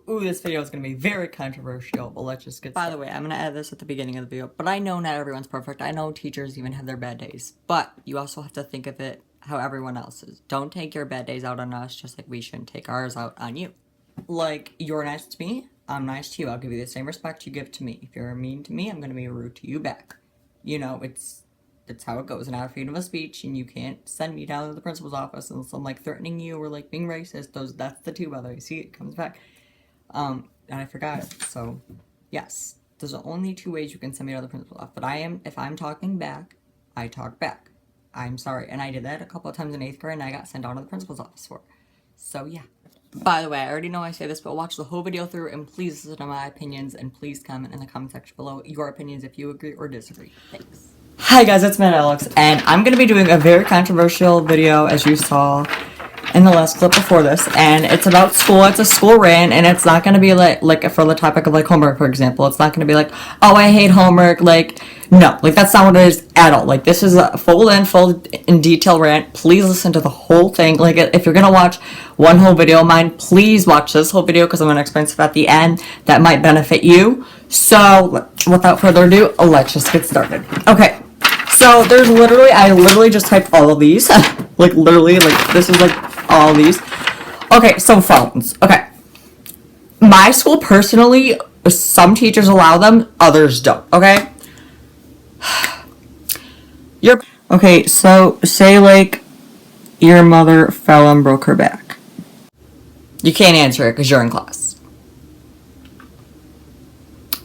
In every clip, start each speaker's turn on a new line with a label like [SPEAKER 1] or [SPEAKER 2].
[SPEAKER 1] Ooh, this video is going to be very controversial, but let's just get started. By the way, I'm going to add this at the beginning of the video, but I know not everyone's perfect. I know teachers even have their bad days, but you also have to think of it how everyone else is. Don't take your bad days out on us, just like we shouldn't take ours out on you. Like, you're nice to me, I'm nice to you. I'll give you the same respect you give to me. If you're mean to me, I'm going to be rude to you back. You know, that's how it goes. And I have freedom of speech, and you can't send me down to the principal's office unless I'm, like, threatening you or, like, being racist. That's the two, by the way. See, it comes back. And I forgot it. So, yes. There's only two ways you can send me to the principal's office. But if I'm talking back, I talk back. I'm sorry. And I did that a couple of times in 8th grade, and I got sent down to the principal's office for it. So, yeah. By the way, I already know I say this, but watch the whole video through, and please listen to my opinions, and please comment in the comment section below your opinions if you agree or disagree. Thanks. Hi guys, it's Alexx, and I'm going to be doing a very controversial video, as you saw in the last clip before this, and it's about school. It's a school rant, and it's not going to be like for the topic of like homework, for example. It's not going to be like, oh, I hate homework. Like, no, like that's not what it is at all. Like, this is a full in detail rant. Please listen to the whole thing. Like, if you're going to watch one whole video of mine, please watch this whole video, because I'm going to explain stuff at the end that might benefit you. So, without further ado, let's just get started. Okay. So, I literally just typed all of these. Like, literally, like, this is, like, all of these. Okay, so phones. Okay. My school, personally, some teachers allow them, others don't, okay? Okay, so, say, like, your mother fell and broke her back. You can't answer it because you're in class.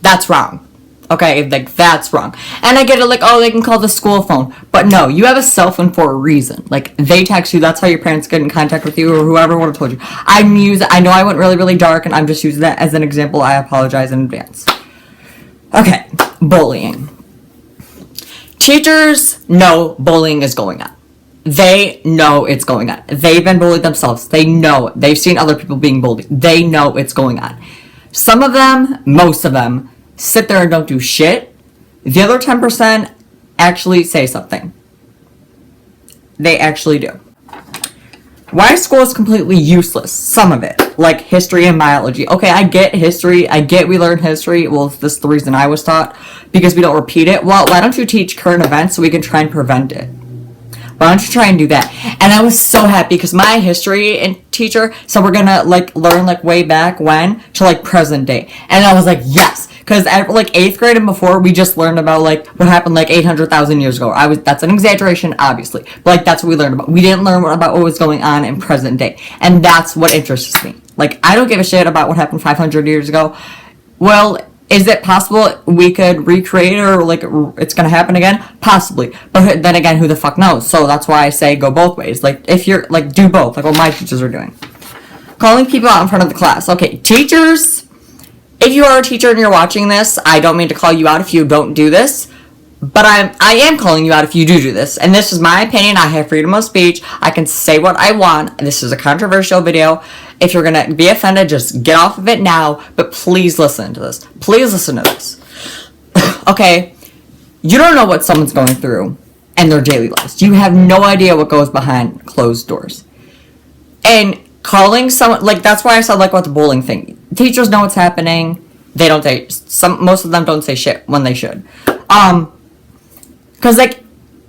[SPEAKER 1] That's wrong. Okay, like, that's wrong. And I get it, like, oh, they can call the school phone. But no, you have a cell phone for a reason. Like, they text you, that's how your parents get in contact with you, or whoever would have told you. I know I went really, really dark, and I'm just using that as an example. I apologize in advance. Okay, bullying. Teachers know bullying is going on. They know it's going on. They've been bullied themselves. They know it. They've seen other people being bullied. They know it's going on. Some of them, most of them, sit there and don't do shit. The other 10% actually say something. They actually do. Why school is completely useless. Some of it. Like history and biology. Okay, I get history. I get we learn history. Well, this is the reason I was taught. Because we don't repeat it. Well, why don't you teach current events so we can try and prevent it? Why don't you try and do that? And I was so happy because my history teacher said we're gonna like learn like way back when to like present day. And I was like, yes. Because at like 8th grade and before, we just learned about like what happened like 800,000 years ago. That's an exaggeration, obviously. But like that's what we learned about. We didn't learn about what was going on in present day. And that's what interests me. Like, I don't give a shit about what happened 500 years ago. Well, is it possible we could recreate it, or like it's gonna happen again? Possibly. But then again, who the fuck knows? So that's why I say go both ways. Like, if you're like, do both, like what my teachers are doing. Calling people out in front of the class. Okay, teachers, if you are a teacher and you're watching this, I don't mean to call you out if you don't do this, but I am calling you out if you do this. And this is my opinion. I have freedom of speech. I can say what I want. This is a controversial video. If you're going to be offended, just get off of it now. But please listen to this. Please listen to this. Okay, you don't know what someone's going through in their daily lives. You have no idea what goes behind closed doors. And calling someone, like, that's why I said, like, what the bullying thing. Teachers know what's happening. They don't say, most of them don't say shit when they should. Because, like,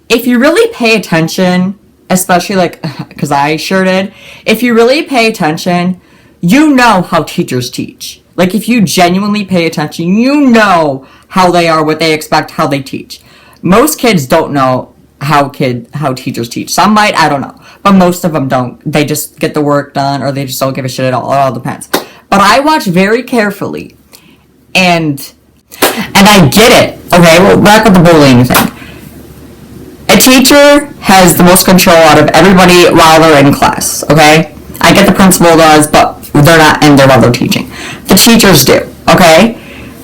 [SPEAKER 1] if you really pay attention, especially, like, because I sure did, if you really pay attention, you know how teachers teach. Like, if you genuinely pay attention, you know how they are, what they expect, how they teach. Most kids don't know how teachers teach. Some might, I don't know. But most of them don't. They just get the work done, or they just don't give a shit at all. It all depends. But I watch very carefully, and I get it. Okay, well, back with the bullying thing. A teacher has the most control out of everybody while they're in class, okay? I get the principal does, but they're not in there while they're teaching. The teachers do, okay?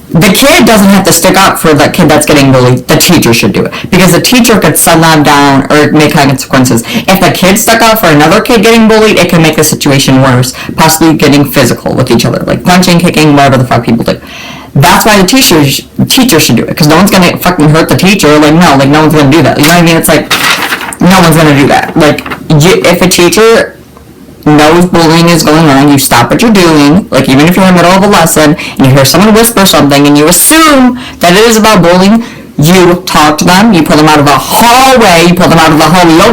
[SPEAKER 1] The kid doesn't have to stick up for the kid that's getting bullied. The teacher should do it. Because the teacher could send them down or make consequences. If the kid stuck up for another kid getting bullied, it can make the situation worse. Possibly getting physical with each other. Like punching, kicking, whatever the fuck people do. That's why the teacher should do it. Because no one's going to fucking hurt the teacher. Like, no one's going to do that. You know what I mean? It's like, no one's going to do that. Like, if a teacher knows bullying is going on, you stop what you're doing, like even if you're in the middle of a lesson and you hear someone whisper something and you assume that it is about bullying, you talk to them, you pull them out of the hallway, you don't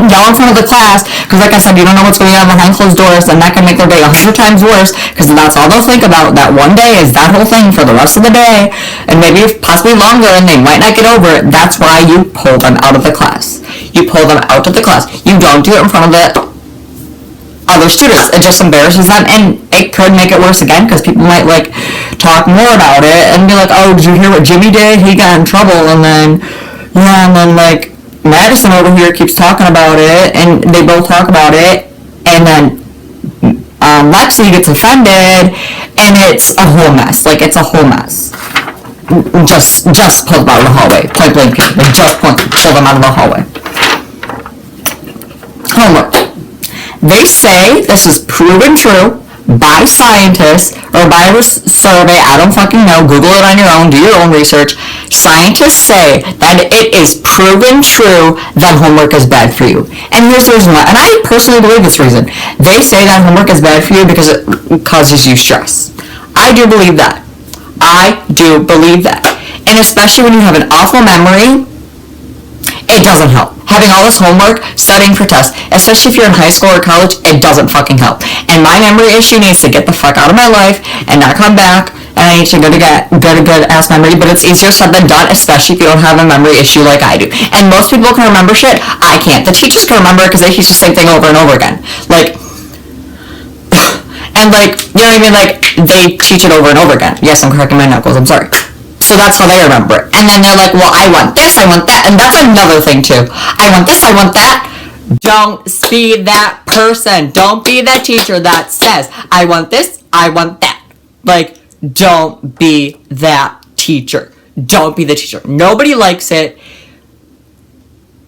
[SPEAKER 1] yell in front of the class, because like I said, you don't know what's going on behind closed doors, and that can make their day 100 times worse, because that's all they'll think about that one day is that whole thing for the rest of the day, and maybe possibly longer, and they might not get over it. That's why you pull them out of the class. You pull them out of the class. You don't do it in front of the other students. It just embarrasses them, and it could make it worse again, because people might like talk more about it and be like, oh, did you hear what Jimmy did? He got in trouble. And then like Madison over here keeps talking about it, and they both talk about it, and then Lexi gets offended, and it's a whole mess. Like, it's a whole mess. Just pull them out of the hallway. Point blank period. Like, just pull them out of the hallway. Homework. They say this is proven true by scientists or by a survey. I don't fucking know. Google it on your own. Do your own research. Scientists say that it is proven true that homework is bad for you. And here's the reason why. And I personally believe this reason. They say that homework is bad for you because it causes you stress. I do believe that. And especially when you have an awful memory, it doesn't help. Having all this homework, studying for tests, especially if you're in high school or college, it doesn't fucking help. And my memory issue needs to get the fuck out of my life and not come back, and I need to go to good ass memory, but it's easier said than done, especially if you don't have a memory issue like I do. And most people can remember shit. I can't. The teachers can remember it because they teach the same thing over and over again. Like, and like, you know what I mean? Like, they teach it over and over again. Yes, I'm cracking my knuckles. I'm sorry. So that's how they remember it. And then they're like, well, I want this, I want that. And that's another thing, too. I want this, I want that. Don't be that person. Don't be that teacher that says, I want this, I want that. Like, don't be that teacher. Don't be the teacher. Nobody likes it.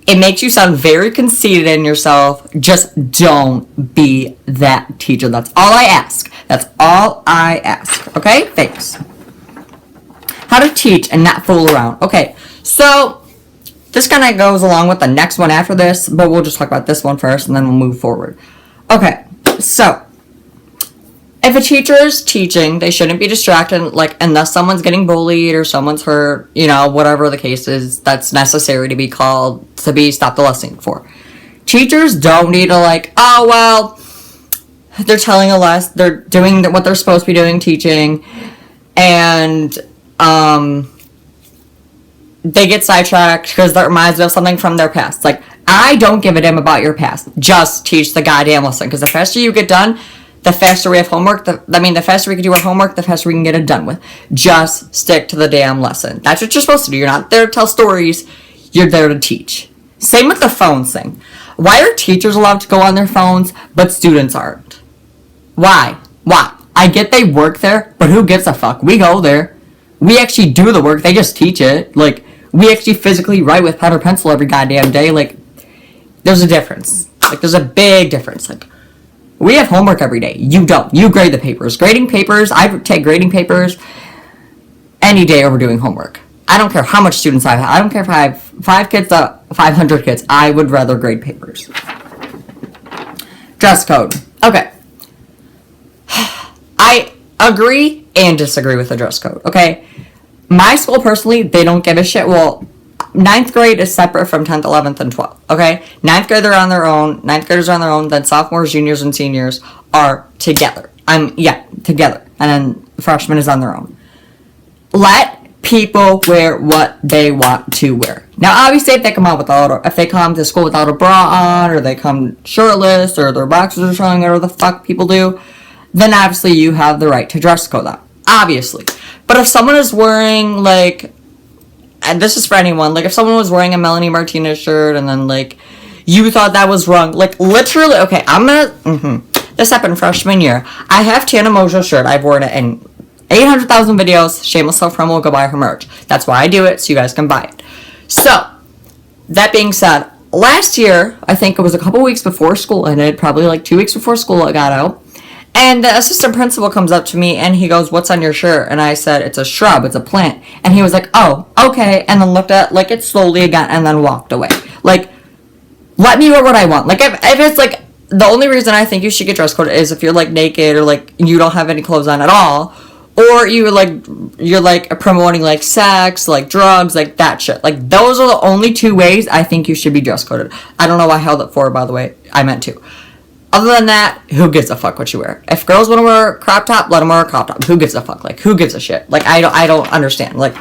[SPEAKER 1] It makes you sound very conceited in yourself. Just don't be that teacher. That's all I ask. That's all I ask. Okay? Thanks. How to teach and not fool around. Okay, so this kind of goes along with the next one after this, but we'll just talk about this one first and then we'll move forward. Okay, so if a teacher is teaching, they shouldn't be distracted, like, unless someone's getting bullied or someone's hurt, you know, whatever the case is that's necessary to be called to be stopped the lesson for. Teachers don't need to, like, oh, well, they're telling a lesson, they're doing what they're supposed to be doing, teaching, and they get sidetracked because that reminds them of something from their past. Like, I don't give a damn about your past. Just teach the goddamn lesson. Because the faster you get done, the faster we have homework. The faster we can do our homework, the faster we can get it done with. Just stick to the damn lesson. That's what you're supposed to do. You're not there to tell stories. You're there to teach. Same with the phones thing. Why are teachers allowed to go on their phones, but students aren't? Why? I get they work there, but who gives a fuck? We go there. We actually do the work. They just teach it. Like, we actually physically write with pen or pencil every goddamn day. Like, there's a difference. Like, there's a big difference. Like, we have homework every day. You don't. You grade the papers. Grading papers, I take grading papers any day over doing homework. I don't care how much students I have. I don't care if I have 5 kids to 500 kids. I would rather grade papers. Dress code. Okay. I agree and disagree with the dress code, okay? My school, personally, they don't give a shit. Well, 9th grade is separate from 10th, 11th, and 12th, okay? 9th grade, they're on their own. 9th graders are on their own. Then sophomores, juniors, and seniors are together. Together. And then freshmen is on their own. Let people wear what they want to wear. Now, obviously, if they come to school without a bra on, or they come shirtless, or their boxers are showing, or whatever the fuck people do, then obviously you have the right to dress code that. Obviously. But if someone is wearing, like, and this is for anyone, like, if someone was wearing a Melanie Martinez shirt and then, like, you thought that was wrong, like, literally, okay, this happened freshman year. I have Tana Mongeau's shirt. I've worn it in 800,000 videos. Shameless self-promo, go buy her merch. That's why I do it, so you guys can buy it. So, that being said, last year, I think it was a couple weeks before school ended, probably like 2 weeks before school got out, and the assistant principal comes up to me and he goes, what's on your shirt? And I said, it's a shrub, it's a plant. And he was like, oh, okay. And then looked at like it slowly again and then walked away. Like, let me wear what I want. Like, if it's like the only reason I think you should get dress code is if you're like naked or like you don't have any clothes on at all, or you're like promoting like sex, like drugs, like that shit. Like those are the only two ways I think you should be dress coded. I don't know why I held it for, by the way. I meant to. Other than that, who gives a fuck what you wear? If girls want to wear a crop top, let them wear a crop top. Who gives a fuck? Like, who gives a shit? Like, I don't understand. Like,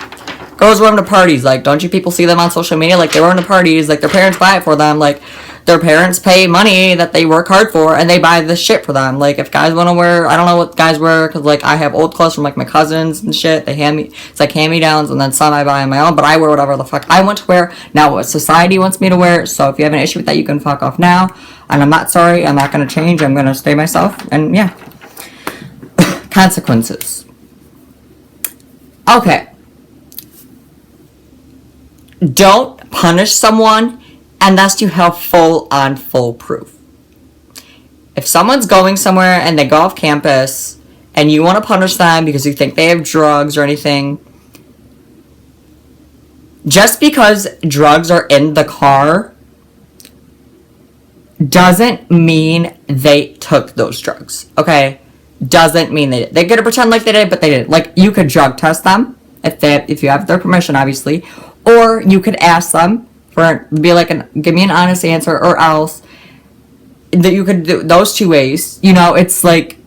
[SPEAKER 1] girls wear them to parties. Like, don't you people see them on social media? Like, they wear them to parties. Like, their parents buy it for them. Like, their parents pay money that they work hard for, and they buy this shit for them. Like, if guys want to wear, I don't know what guys wear, because, like, I have old clothes from, like, my cousins and shit. They hand me, it's like hand-me-downs, and then some I buy on my own, but I wear whatever the fuck I want to wear. Now, what society wants me to wear, so if you have an issue with that, you can fuck off now. And I'm not sorry, I'm not going to change, I'm going to stay myself, and yeah. Consequences. Okay. Don't punish someone unless you have full proof. If someone's going somewhere and they go off campus and you want to punish them because you think they have drugs or anything, just because drugs are in the car doesn't mean they took those drugs, okay? Doesn't mean they did. They're gonna pretend like they did, but they didn't. Like, you could drug test them if you have their permission, obviously, or you could ask them give me an honest answer, or else that you could do those two ways. You know, it's like,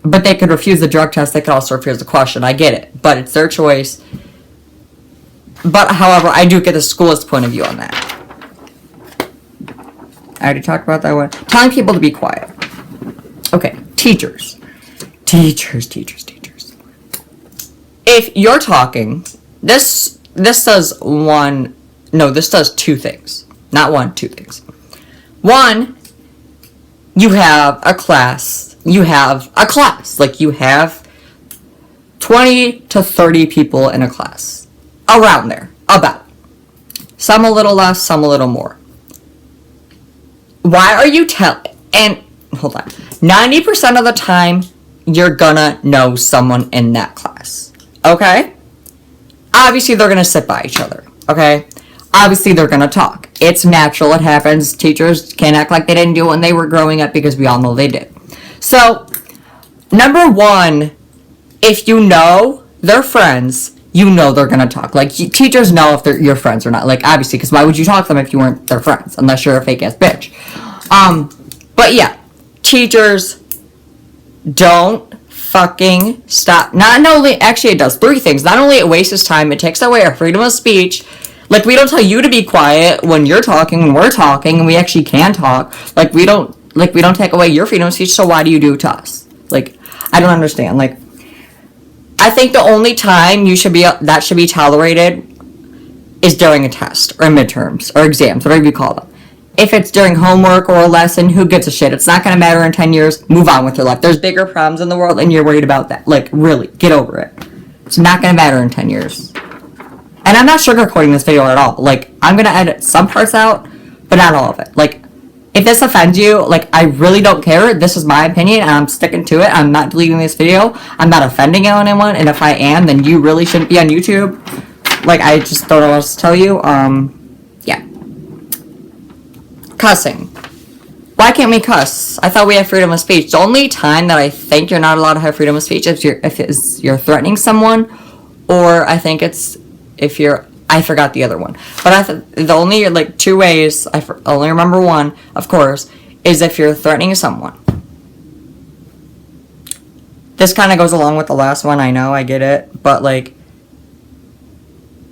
[SPEAKER 1] but they could refuse the drug test. They could also refuse the question. I get it, but it's their choice. But however, I do get the school's point of view on that. I already talked about that one. Telling people to be quiet. Okay, teachers. If you're talking, this does two things. Not one, two things. One, you have a class. Like, you have 20 to 30 people in a class. Around there. About. Some a little less, some a little more. Why are you and hold on. 90% of the time, you're gonna know someone in that class. Okay? Obviously, they're gonna sit by each other. Okay? Obviously, they're gonna talk. It's natural. It happens. Teachers can't act like they didn't do it when they were growing up, because we all know they did. So, number one, if you know they're friends, you know they're gonna talk. Like, teachers know if they're your friends or not. Like, obviously, because why would you talk to them if you weren't their friends? Unless you're a fake-ass bitch. But yeah, teachers, don't fucking stop. Not only, actually it does three things. Not only it wastes time, it takes away our freedom of speech. Like, we don't tell you to be quiet when you're talking, when we're talking, and we actually can talk. Like, we don't take away your freedom of speech, so why do you do it to us? Like, I don't understand. Like, I think the only time that should be tolerated is during a test, or midterms, or exams, whatever you call them. If it's during homework or a lesson, who gives a shit? It's not going to matter in 10 years. Move on with your life. There's bigger problems in the world, and you're worried about that. Like, really, get over it. It's not going to matter in 10 years. And I'm not sugarcoating this video at all. Like, I'm going to edit some parts out, but not all of it. Like, if this offends you, like, I really don't care. This is my opinion, and I'm sticking to it. I'm not deleting this video. I'm not offending anyone, and if I am, then you really shouldn't be on YouTube. Like, I just don't know what else to tell you. Yeah. Cussing. Why can't we cuss? I thought we have freedom of speech. The only time that I think you're not allowed to have freedom of speech is if you're threatening someone, or I think it's if you're, I forgot the other one. But the only, like, two ways, I only remember one, of course, is if you're threatening someone. This kind of goes along with the last one, I know, I get it, but, like,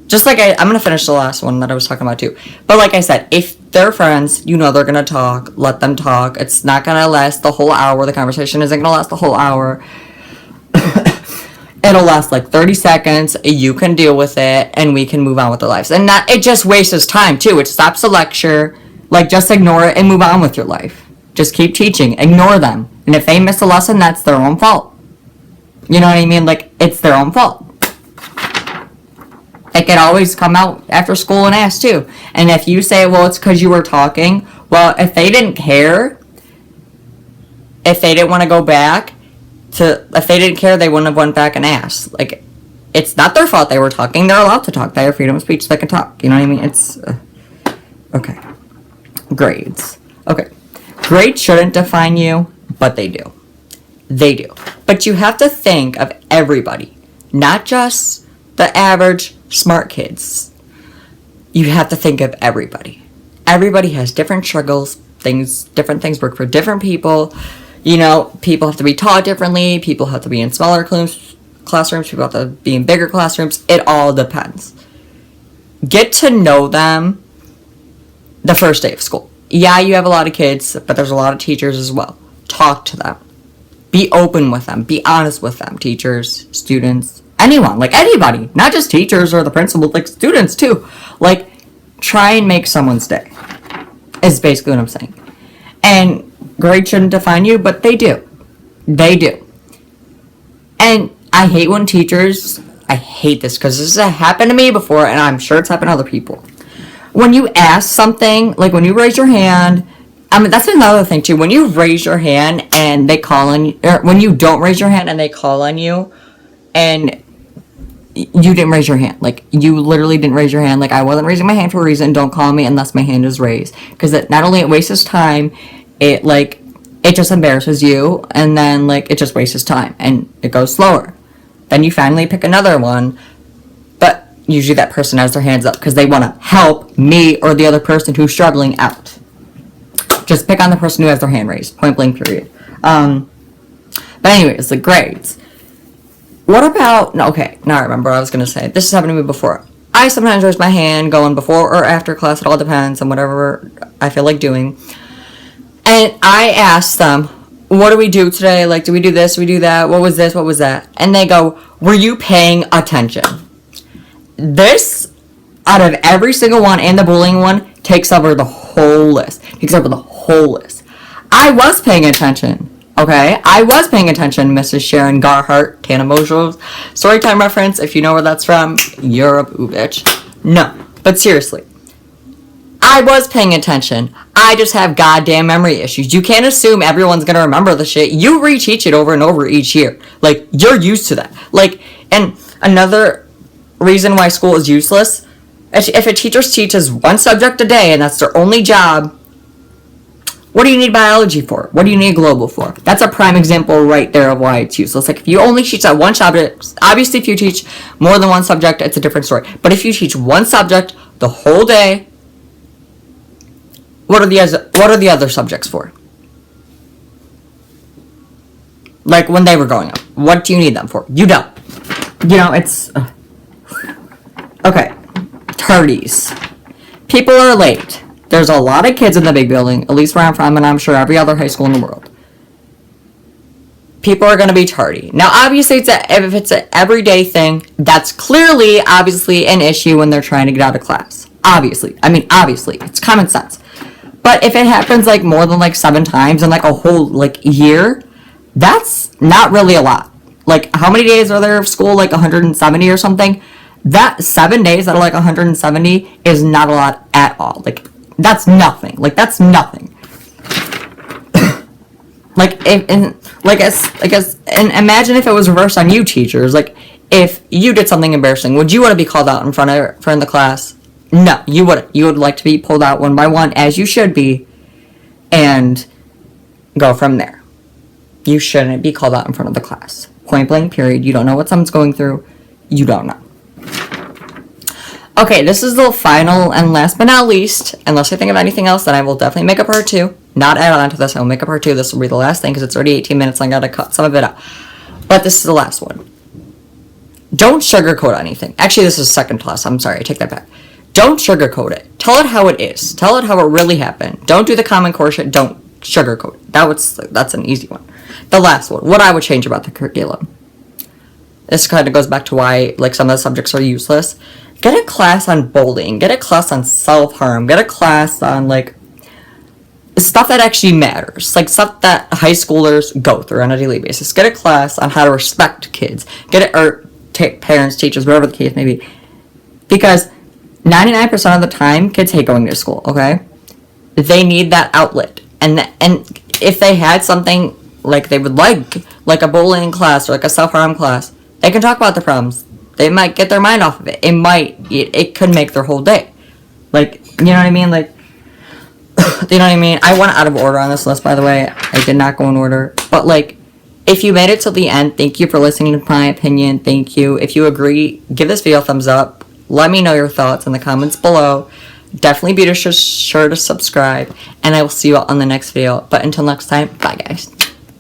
[SPEAKER 1] just like I'm going to finish the last one that I was talking about, too. But like I said, if they're friends, you know they're going to talk, let them talk. It's not going to last the whole hour. The conversation isn't going to last the whole hour. It'll last like 30 seconds. You can deal with it, and we can move on with our lives. And it just wastes time, too. It stops the lecture. Like, just ignore it and move on with your life. Just keep teaching. Ignore them. And if they miss a lesson, that's their own fault. You know what I mean? Like, it's their own fault. They could always come out after school and ask, too. And if you say, well, it's because you were talking, well, if they didn't care, if they didn't want to go back, if they didn't care, they wouldn't have went back and asked. Like, it's not their fault they were talking. They're allowed to talk. They have freedom of speech. They can talk. You know what I mean? It's, okay. Grades. Okay. Grades shouldn't define you, but they do. They do. But you have to think of everybody, not just the average smart kids. You have to think of everybody. Everybody has different struggles, different things work for different people. You know, people have to be taught differently, people have to be in smaller classrooms, people have to be in bigger classrooms. It all depends. Get to know them the first day of school. Yeah, you have a lot of kids, but there's a lot of teachers as well. Talk to them. Be open with them. Be honest with them. Teachers, students, anyone. Like, anybody. Not just teachers or the principal. Like, students, too. Like, try and make someone's day. Is basically what I'm saying. And grades shouldn't define you, but they do. They do. And I hate when teachers... I hate this because this has happened to me before, and I'm sure it's happened to other people. When you ask something, like when you raise your hand... I mean, that's another thing, too. When you raise your hand and they call on you... Or when you don't raise your hand and they call on you, and you didn't raise your hand. Like, you literally didn't raise your hand. Like, I wasn't raising my hand for a reason. Don't call me unless my hand is raised. Because not only it wastes time, it just embarrasses you. And then, like, it just wastes time. And it goes slower. Then you finally pick another one. But usually that person has their hands up because they want to help me or the other person who's struggling out. Just pick on the person who has their hand raised. Point blank, period. But anyways, the grades. What about... No, okay, now I remember what I was going to say. This has happened to me before. I sometimes raise my hand going before or after class. It all depends on whatever I feel like doing. And I ask them, what do we do today? Like, do we do this? Do we do that? What was this? What was that? And they go, were you paying attention? This, out of every single one and the bullying one, takes over the whole list. I was paying attention. Okay, I was paying attention, Mrs. Sharon Garhart, Tana Mongeau's storytime reference. If you know where that's from, you're a boo bitch. No, but seriously, I was paying attention. I just have goddamn memory issues. You can't assume everyone's gonna remember the shit. You reteach it over and over each year. Like, you're used to that. Like, and another reason why school is useless, if a teacher teaches one subject a day and that's their only job, what do you need biology for? What do you need global for? That's a prime example right there of why it's useless. Like, if you only teach that one subject, obviously if you teach more than one subject, it's a different story. But if you teach one subject the whole day, what are the other subjects for? Like, when they were growing up, what do you need them for? You don't. You know, it's... Okay. Tardies. People are late. There's a lot of kids in the big building, at least where I'm from, and I'm sure every other high school in the world. People are going to be tardy. Now, obviously, if it's an everyday thing, that's clearly, obviously, an issue when they're trying to get out of class. Obviously. I mean, obviously. It's common sense. But if it happens, like, more than, like, 7 times in, like, a whole, like, year, that's not really a lot. Like, how many days are there of school? Like, 170 or something? That 7 days out of, like, 170 is not a lot at all. Like, that's nothing. Like, that's nothing. Like, and imagine if it was reversed on you, teachers. Like, if you did something embarrassing, would you want to be called out in front of the class? No, you wouldn't. You would like to be pulled out one by one, as you should be, and go from there. You shouldn't be called out in front of the class. Point blank, period. You don't know what someone's going through. You don't know. Okay, this is the final and last but not least. Unless I think of anything else, then I will definitely make a part 2. Not add on to this, I will make a part 2. This will be the last thing because it's already 18 minutes and I gotta cut some of it out. But this is the last one. Don't sugarcoat anything. Actually, this is second to last. I'm sorry, I take that back. Don't sugarcoat it. Tell it how it is. Tell it how it really happened. Don't do the common core shit. Don't sugarcoat it. That's an easy one. The last one. What I would change about the curriculum. This kind of goes back to why, like, some of the subjects are useless. Get a class on bullying. Get a class on self-harm. Get a class on, like, stuff that actually matters. Like, stuff that high schoolers go through on a daily basis. Get a class on how to respect kids. Or parents, teachers, whatever the case may be. Because 99% of the time, kids hate going to school, okay? They need that outlet. And if they had something like they would like a bullying class or like a self-harm class, they can talk about the problems. They might get their mind off of it. It could make their whole day. Like, you know what I mean? Like, You know what I mean? I went out of order on this list, by the way. I did not go in order. But, like, if you made it till the end, thank you for listening to my opinion. Thank you. If you agree, give this video a thumbs up. Let me know your thoughts in the comments below. Definitely be sure to subscribe. And I will see you all on the next video. But until next time, bye, guys.